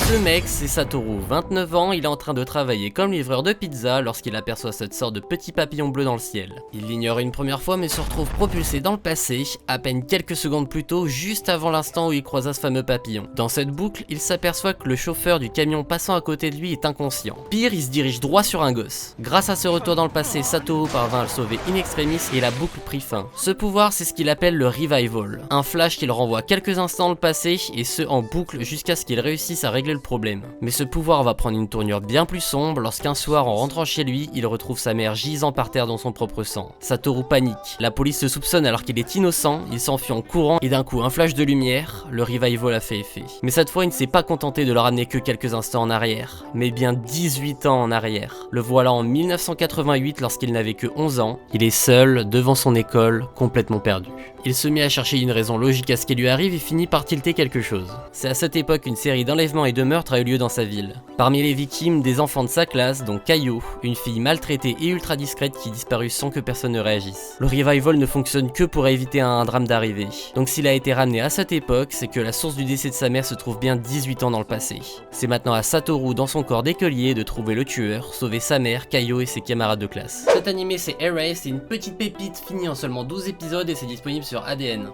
Ce mec, c'est Satoru, 29 ans, il est en train de travailler comme livreur de pizza lorsqu'il aperçoit cette sorte de petit papillon bleu dans le ciel. Il l'ignore une première fois mais se retrouve propulsé dans le passé, à peine quelques secondes plus tôt, juste avant l'instant où il croisa ce fameux papillon. Dans cette boucle, il s'aperçoit que le chauffeur du camion passant à côté de lui est inconscient. Pire, il se dirige droit sur un gosse. Grâce à ce retour dans le passé, Satoru parvint à le sauver in extremis et la boucle prit fin. Ce pouvoir, c'est ce qu'il appelle le revival, un flash qui le renvoie quelques instants dans le passé et ce en boucle jusqu'à ce qu'il réussisse à régler le problème. Mais ce pouvoir va prendre une tournure bien plus sombre lorsqu'un soir en rentrant chez lui, il retrouve sa mère gisant par terre dans son propre sang. Satoru panique, la police le soupçonne alors qu'il est innocent, il s'enfuit en courant et d'un coup un flash de lumière, le revival a fait effet. Mais cette fois il ne s'est pas contenté de le ramener que quelques instants en arrière, mais bien 18 ans en arrière. Le voilà en 1988 lorsqu'il n'avait que 11 ans, il est seul devant son école, complètement perdu. Il se met à chercher une raison logique à ce qui lui arrive et finit par tilter quelque chose. C'est à cette époque qu'une série d'enlèvements et de meurtres a eu lieu dans sa ville. Parmi les victimes, des enfants de sa classe, dont Kaio, une fille maltraitée et ultra discrète qui disparut sans que personne ne réagisse. Le revival ne fonctionne que pour éviter un drame d'arriver. Donc s'il a été ramené à cette époque, c'est que la source du décès de sa mère se trouve bien 18 ans dans le passé. C'est maintenant à Satoru, dans son corps d'écolier, de trouver le tueur, sauver sa mère, Kaio et ses camarades de classe. Cet animé c'est Erased, c'est une petite pépite finie en seulement 12 épisodes et c'est disponible sur ADN.